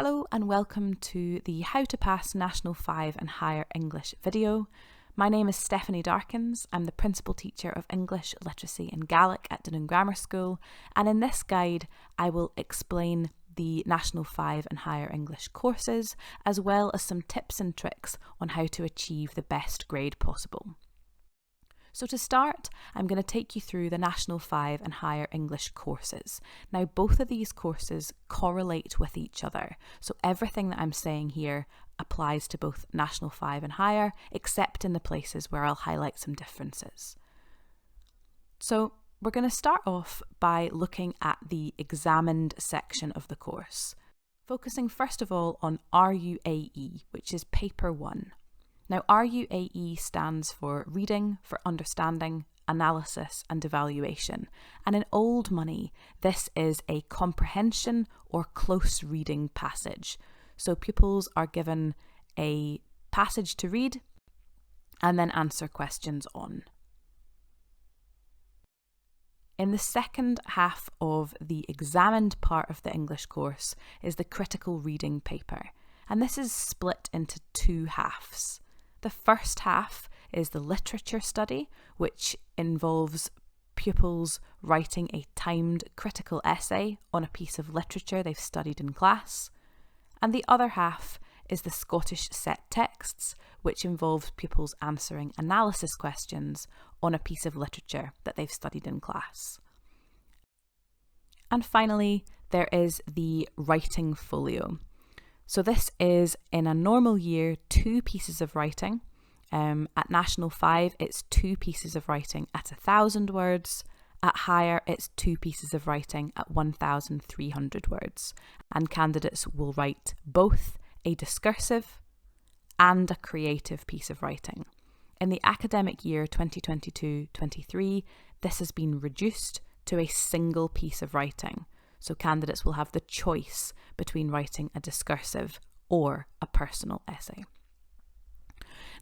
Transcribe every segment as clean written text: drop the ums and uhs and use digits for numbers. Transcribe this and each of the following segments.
Hello and welcome to the How to Pass National 5 and Higher English video. My name is Stephanie Darkins. I'm the Principal Teacher of English, Literacy and Gaelic at Dunoon Grammar School, and in this guide I will explain the National 5 and Higher English courses, as well as some tips and tricks on how to achieve the best grade possible. So to start, I'm going to take you through the National 5 and Higher English courses. Now, both of these courses correlate with each other, so everything that I'm saying here applies to both National 5 and Higher, except in the places where I'll highlight some differences. So we're going to start off by looking at the examined section of the course, focusing first of all on RUAE, which is Paper 1. Now, RUAE stands for Reading for Understanding, Analysis and Evaluation, and in old money, this is a comprehension or close reading passage. So pupils are given a passage to read and then answer questions on. In the second half of the examined part of the English course is the critical reading paper, and this is split into two halves. The first half is the literature study, which involves pupils writing a timed critical essay on a piece of literature they've studied in class. And the other half is the Scottish set texts, which involves pupils answering analysis questions on a piece of literature that they've studied in class. And finally, there is the writing folio. So this is, in a normal year, 2 pieces of writing. At National 5, it's 2 pieces of writing at 1,000 words. At Higher, it's 2 pieces of writing at 1,300 words. And candidates will write both a discursive and a creative piece of writing. In the academic year 2022-23, this has been reduced to a single piece of writing. So candidates will have the choice between writing a discursive or a personal essay.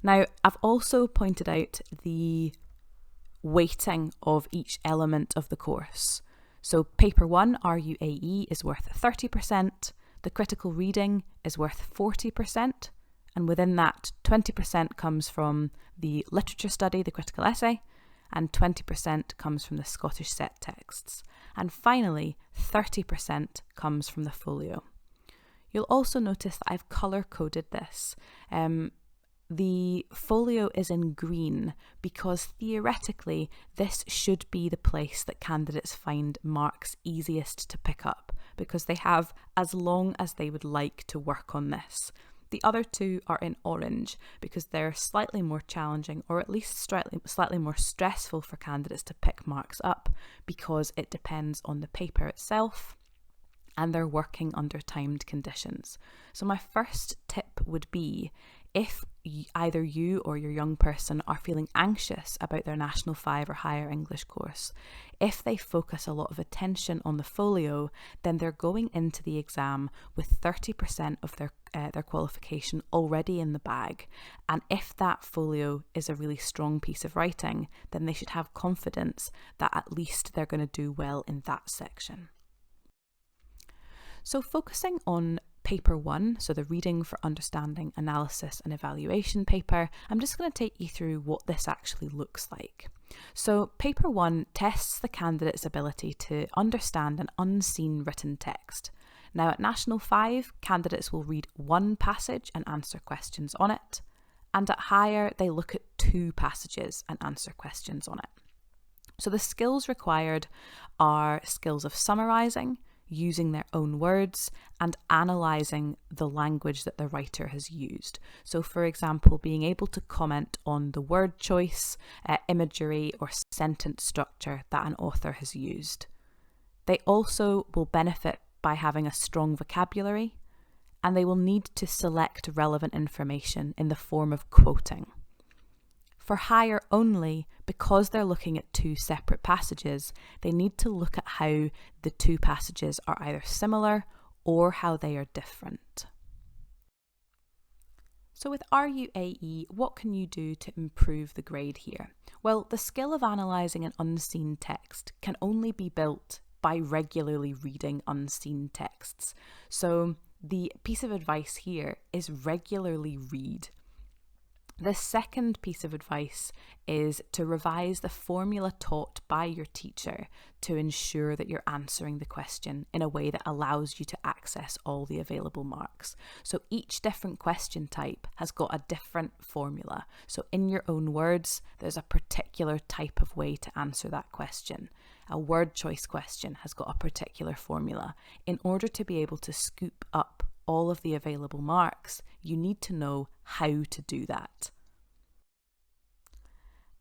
Now, I've also pointed out the weighting of each element of the course. So Paper 1, RUAE, is worth 30%, the critical reading is worth 40%, and within that, 20% comes from the literature study, the critical essay, and 20% comes from the Scottish set texts. And finally, 30% comes from the folio. You'll also notice that I've colour-coded this. The folio is in green because theoretically this should be the place that candidates find marks easiest to pick up, because they have as long as they would like to work on this. The other 2 are in orange because they're slightly more challenging, or at least slightly more stressful for candidates to pick marks up, because it depends on the paper itself and they're working under timed conditions. So my first tip would be, if either you or your young person are feeling anxious about their National 5 or Higher English course, if they focus a lot of attention on the folio, then they're going into the exam with 30% of their qualification already in the bag. And if that folio is a really strong piece of writing, then they should have confidence that at least they're going to do well in that section. So focusing on Paper 1, so the Reading for Understanding, Analysis and Evaluation paper, I'm just going to take you through what this actually looks like. So Paper 1 tests the candidate's ability to understand an unseen written text. Now at National 5, candidates will read 1 passage and answer questions on it, and at Higher they look at 2 passages and answer questions on it. So the skills required are skills of summarising, using their own words, and analysing the language that the writer has used. So for example, being able to comment on the word choice, imagery or sentence structure that an author has used. They also will benefit by having a strong vocabulary, and they will need to select relevant information in the form of quoting. For Higher only, because they're looking at 2 separate passages, they need to look at how the 2 passages are either similar or how they are different. So with RUAE, what can you do to improve the grade here? Well, the skill of analysing an unseen text can only be built by regularly reading unseen texts. So the piece of advice here is regularly read. The second piece of advice is to revise the formula taught by your teacher to ensure that you're answering the question in a way that allows you to access all the available marks. So each different question type has got a different formula. So in your own words, there's a particular type of way to answer that question. A word choice question has got a particular formula. In order to be able to scoop up all of the available marks, you need to know how to do that.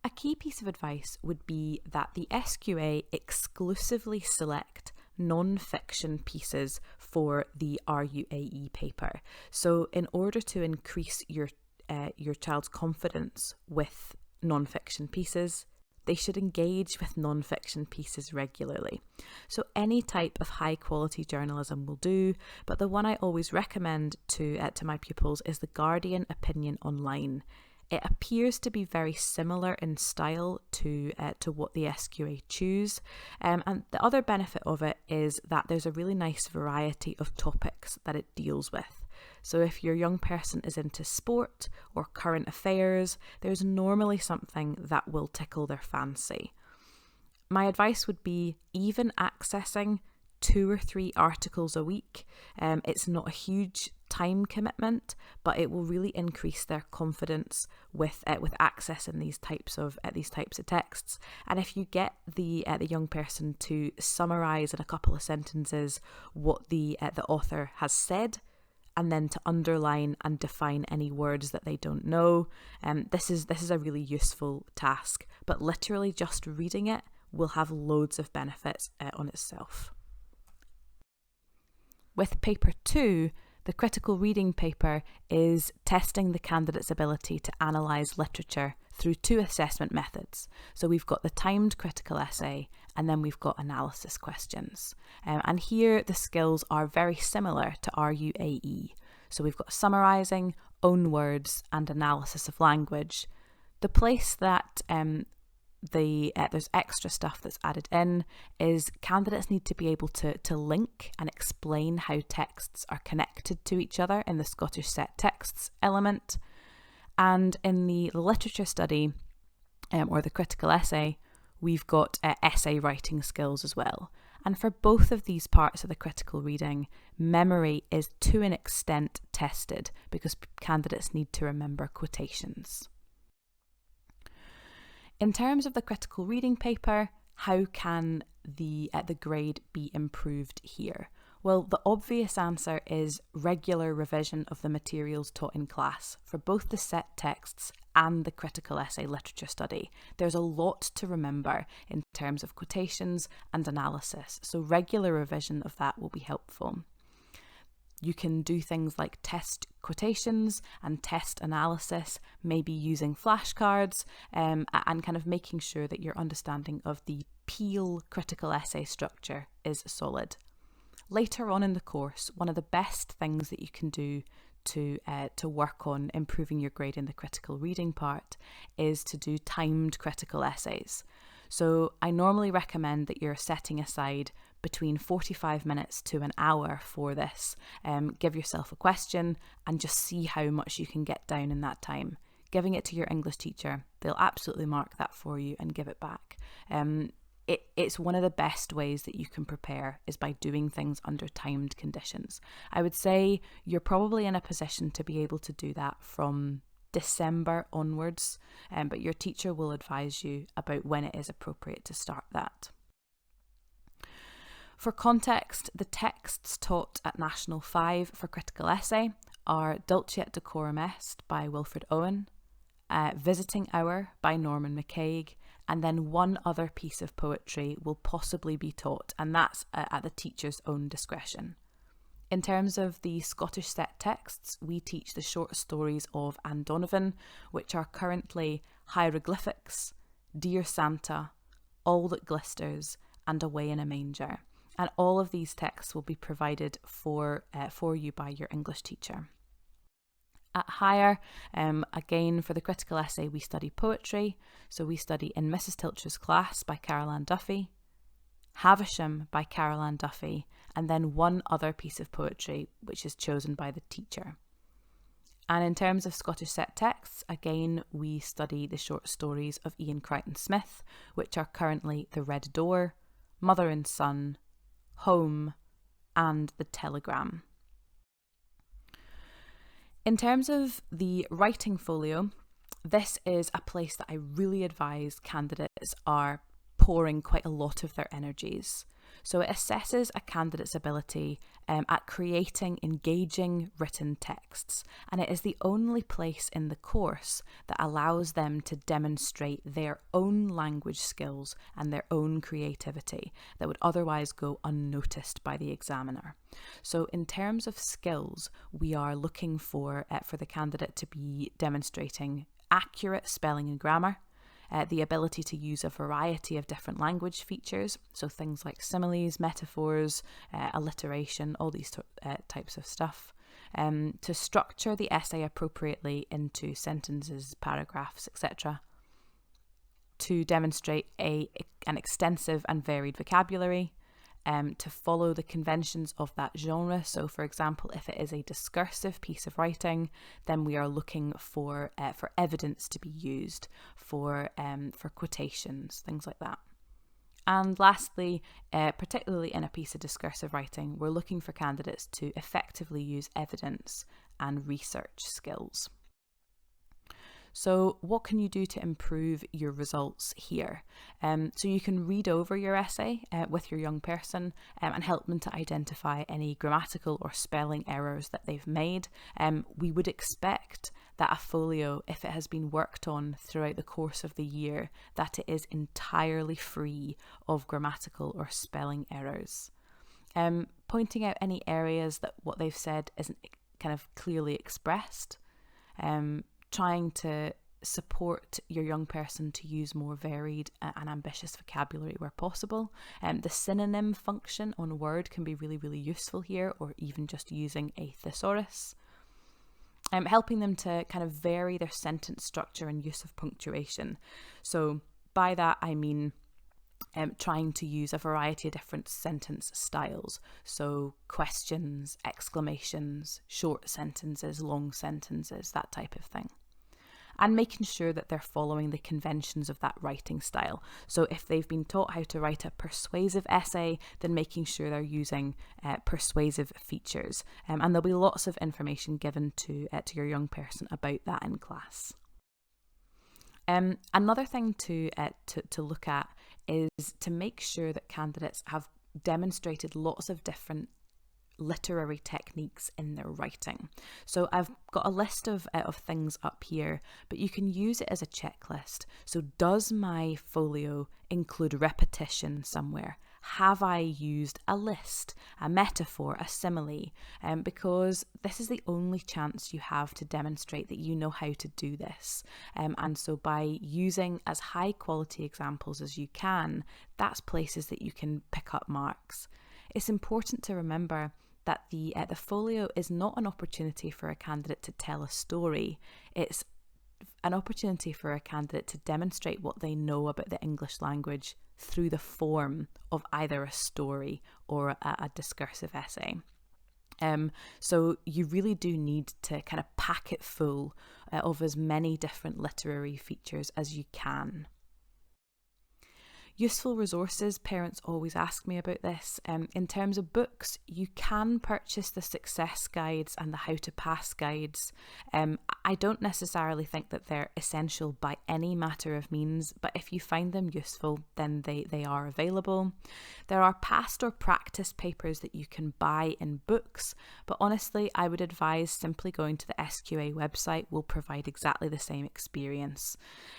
A key piece of advice would be that the SQA exclusively select non-fiction pieces for the RUAE paper. So in order to increase your child's confidence with non-fiction pieces, they should engage with non-fiction pieces regularly. So any type of high quality journalism will do, but the one I always recommend to my pupils is the Guardian opinion online. It appears to be very similar in style to what the SQA choose, and the other benefit of it is that there's a really nice variety of topics that it deals with. So if your young person is into sport or current affairs, there's normally something that will tickle their fancy. My advice would be even accessing 2 or 3 articles a week. It's not a huge time commitment, but it will really increase their confidence with accessing these types of texts. And if you get the young person to summarize in a couple of sentences what the author has said, and then to underline and define any words that they don't know, this is a really useful task. But literally just reading it will have loads of benefits on itself. With paper 2, the critical reading paper is testing the candidate's ability to analyse literature through 2 assessment methods. So we've got the timed critical essay, and then we've got analysis questions. And here the skills are very similar to RUAE. So we've got summarising, own words, and analysis of language. The place that there's extra stuff that's added in is candidates need to be able to link and explain how texts are connected to each other in the Scottish set texts element. And in the literature study or the critical essay, we've got essay writing skills as well. And for both of these parts of the critical reading, memory is to an extent tested because candidates need to remember quotations. In terms of the critical reading paper, how can the grade be improved here? Well, the obvious answer is regular revision of the materials taught in class for both the set texts and the critical essay literature study. There's a lot to remember in terms of quotations and analysis, so regular revision of that will be helpful. You can do things like test quotations and test analysis, maybe using flashcards, and kind of making sure that your understanding of the Peel critical essay structure is solid. Later on in the course, one of the best things that you can do to work on improving your grade in the critical reading part is to do timed critical essays. So I normally recommend that you're setting aside between 45 minutes to an hour for this. Give yourself a question and just see how much you can get down in that time. Giving it to your English teacher, they'll absolutely mark that for you and give it back. It's one of the best ways that you can prepare is by doing things under timed conditions. I would say you're probably in a position to be able to do that from December onwards, but your teacher will advise you about when it is appropriate to start that. For context, the texts taught at National 5 for critical essay are Dulce et Decorum Est by Wilfred Owen, Visiting Hour by Norman McCaig, and then one other piece of poetry will possibly be taught, and that's at the teacher's own discretion. In terms of the Scottish set texts, we teach the short stories of Anne Donovan, which are currently Hieroglyphics, Dear Santa, All That Glisters, and Away in a Manger. And all of these texts will be provided for you by your English teacher. At Higher, again for the critical essay, we study poetry. So we study In Mrs. Tilcher's Class by Carol Ann Duffy, Havisham by Carol Ann Duffy, and then one other piece of poetry which is chosen by the teacher. And in terms of Scottish set texts, again, we study the short stories of Ian Crichton Smith, which are currently The Red Door, Mother and Son, Home, and The Telegram. In terms of the writing folio, this is a place that I really advise candidates are pouring quite a lot of their energies. So it assesses a candidate's ability at creating engaging written texts, and it is the only place in the course that allows them to demonstrate their own language skills and their own creativity that would otherwise go unnoticed by the examiner. So in terms of skills, we are looking for the candidate to be demonstrating accurate spelling and grammar, the ability to use a variety of different language features, so things like similes, metaphors, alliteration, all these types of stuff, to structure the essay appropriately into sentences, paragraphs, etc., to demonstrate an extensive and varied vocabulary, to follow the conventions of that genre. So, for example, if it is a discursive piece of writing, then we are looking for evidence to be used, for quotations, things like that. And lastly, particularly in a piece of discursive writing, we're looking for candidates to effectively use evidence and research skills. So what can you do to improve your results here? So you can read over your essay with your young person and help them to identify any grammatical or spelling errors that they've made. We would expect that a folio, if it has been worked on throughout the course of the year, that it is entirely free of grammatical or spelling errors. Pointing out any areas that what they've said isn't kind of clearly expressed. Trying to support your young person to use more varied and ambitious vocabulary where possible. The synonym function on Word can be really, really useful here, or even just using a thesaurus. Helping them to kind of vary their sentence structure and use of punctuation. So by that I mean trying to use a variety of different sentence styles. So questions, exclamations, short sentences, long sentences, that type of thing. And making sure that they're following the conventions of that writing style. So if they've been taught how to write a persuasive essay, then making sure they're using persuasive features. And there'll be lots of information given to your young person about that in class. Another thing to look at is to make sure that candidates have demonstrated lots of different literary techniques in their writing. So I've got a list of things up here, but you can use it as a checklist. So does my folio include repetition somewhere? Have I used a list, a metaphor, a simile? Because this is the only chance you have to demonstrate that you know how to do this. And so by using as high quality examples as you can, that's places that you can pick up marks. It's important to remember that the folio is not an opportunity for a candidate to tell a story. It's an opportunity for a candidate to demonstrate what they know about the English language through the form of either a story or a discursive essay. So you really do need to kind of pack it full of as many different literary features as you can. Useful resources, parents always ask me about this. In terms of books, you can purchase the success guides and the how to pass guides. I don't necessarily think that they're essential by any matter of means, but if you find them useful, then they are available. There are past or practice papers that you can buy in books, but honestly, I would advise simply going to the SQA website will provide exactly the same experience.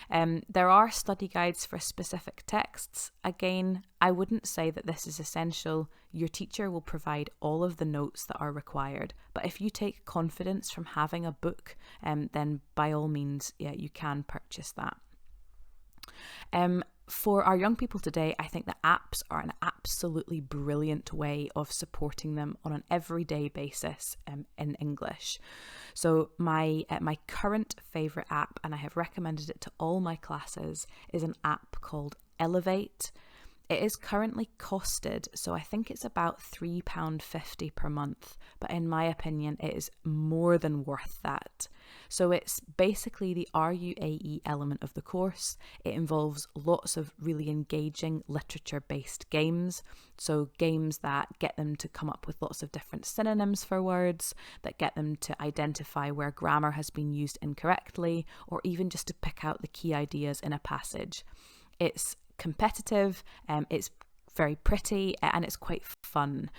There are study guides for specific texts. Again, I wouldn't say that this is essential. Your teacher will provide all of the notes that are required. But if you take confidence from having a book, then by all means, yeah, you can purchase that. For our young people today, I think that apps are an absolutely brilliant way of supporting them on an everyday basis in English. So my current favourite app, and I have recommended it to all my classes, is an app called Elevate. It is currently costed, so I think it's about £3.50 per month, but in my opinion, it is more than worth that. So it's basically the RUAE element of the course. It involves lots of really engaging literature-based games, so games that get them to come up with lots of different synonyms for words, that get them to identify where grammar has been used incorrectly, or even just to pick out the key ideas in a passage. It's competitive, it's very pretty, and it's quite fun.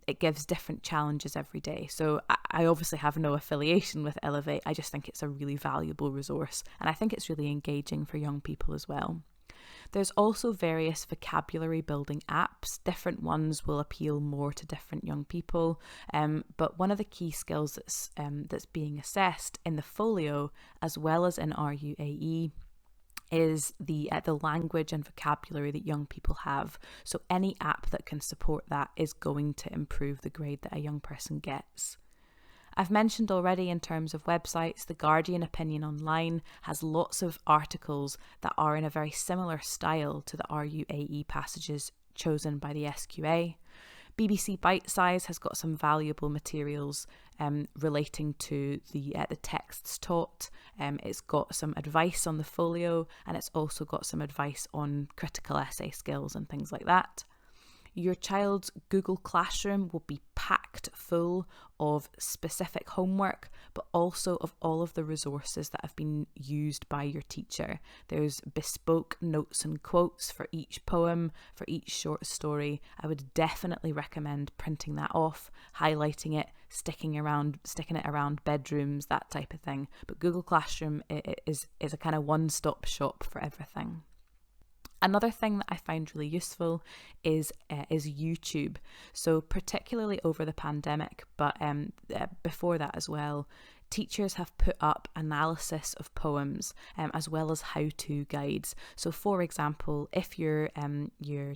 It gives different challenges every day. So I obviously have no affiliation with Elevate. I just think it's a really valuable resource, and I think it's really engaging for young people as well. There's also various vocabulary building apps. Different ones will appeal more to different young people, but one of the key skills that's being assessed in the folio as well as in RUAE is the language and vocabulary that young people have. So any app that can support that is going to improve the grade that a young person gets. I've mentioned already in terms of websites, the Guardian Opinion Online has lots of articles that are in a very similar style to the RUAE passages chosen by the SQA. BBC Bitesize has got some valuable materials relating to the texts taught. It's got some advice on the folio, and it's also got some advice on critical essay skills and things like that. Your child's Google Classroom will be packed full of specific homework, but also of all of the resources that have been used by your teacher. There's bespoke notes and quotes for each poem, for each short story. I would definitely recommend printing that off, highlighting it, sticking it around bedrooms, that type of thing. But Google Classroom is a kind of one-stop shop for everything. Another thing that I find really useful is YouTube. So particularly over the pandemic, but before that as well, teachers have put up analysis of poems as well as how-to guides. So for example, if your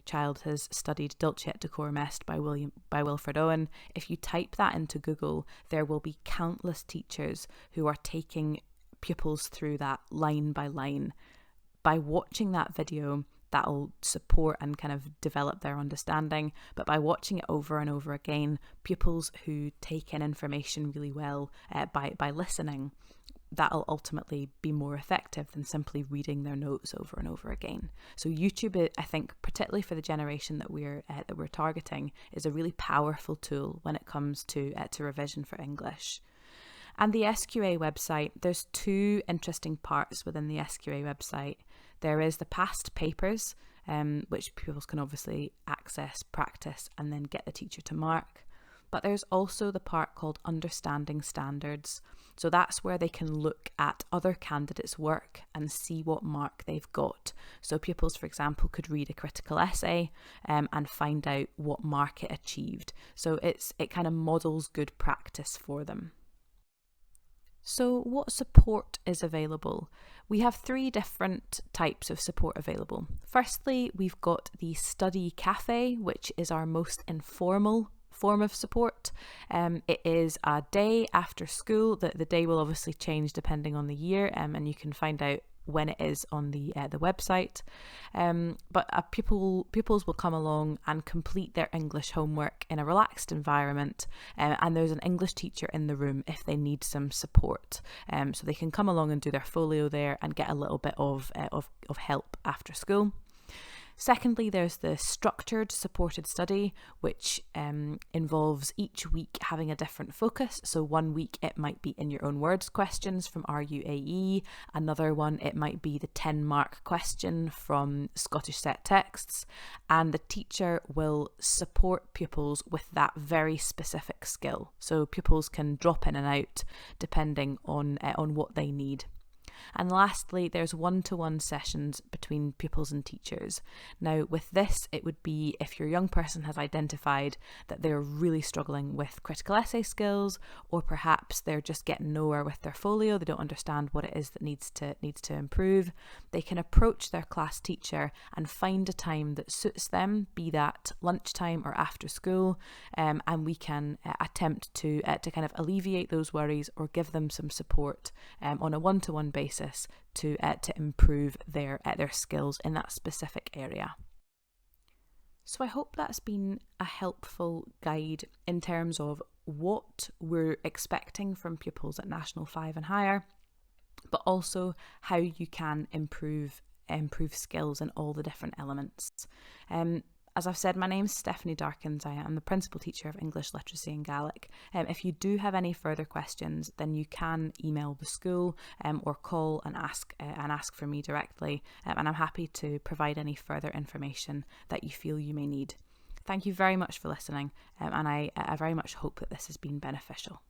child has studied Dulce et Decorum Est by Wilfred Owen, if you type that into Google, there will be countless teachers who are taking pupils through that line by line. By watching that video, that'll support and kind of develop their understanding, but by watching it over and over again, pupils who take in information really well by listening, that'll ultimately be more effective than simply reading their notes over and over again. So YouTube, I think, particularly for the generation that we're targeting, is a really powerful tool when it comes to revision for English. And the SQA website, there's two interesting parts within the SQA website. There is the past papers, which pupils can obviously access, practice, and then get the teacher to mark. But there's also the part called Understanding Standards. So that's where they can look at other candidates' work and see what mark they've got. So pupils, for example, could read a critical essay and find out what mark it achieved. So it kind of models good practice for them. So what support is available? We have three different types of support available. Firstly, we've got the Study Cafe, which is our most informal form of support. It is a day after school. The day will obviously change depending on the year, and you can find out when it is on the website. But pupils will come along and complete their English homework in a relaxed environment, and there's an English teacher in the room if they need some support. So they can come along and do their folio there and get a little bit of help after school. Secondly, there's the structured supported study, which involves each week having a different focus. So one week it might be in your own words questions from RUAE. Another one, it might be the 10-mark question from Scottish Set Texts. And the teacher will support pupils with that very specific skill. So pupils can drop in and out depending on what they need. And lastly, there's one-to-one sessions between pupils and teachers. Now, with this, it would be if your young person has identified that they're really struggling with critical essay skills, or perhaps they're just getting nowhere with their folio, they don't understand what it is that needs to improve, they can approach their class teacher and find a time that suits them, be that lunchtime or after school, and we can attempt to kind of alleviate those worries or give them some support on a one-to-one basis to improve their skills in that specific area. So I hope that's been a helpful guide in terms of what we're expecting from pupils at National 5 and higher, but also how you can improve skills in all the different elements. As I've said, my name's Stephanie Darkins. I am the Principal Teacher of English Literacy and Gaelic. If you do have any further questions, then you can email the school or call and ask for me directly, and I'm happy to provide any further information that you feel you may need. Thank you very much for listening, and I very much hope that this has been beneficial.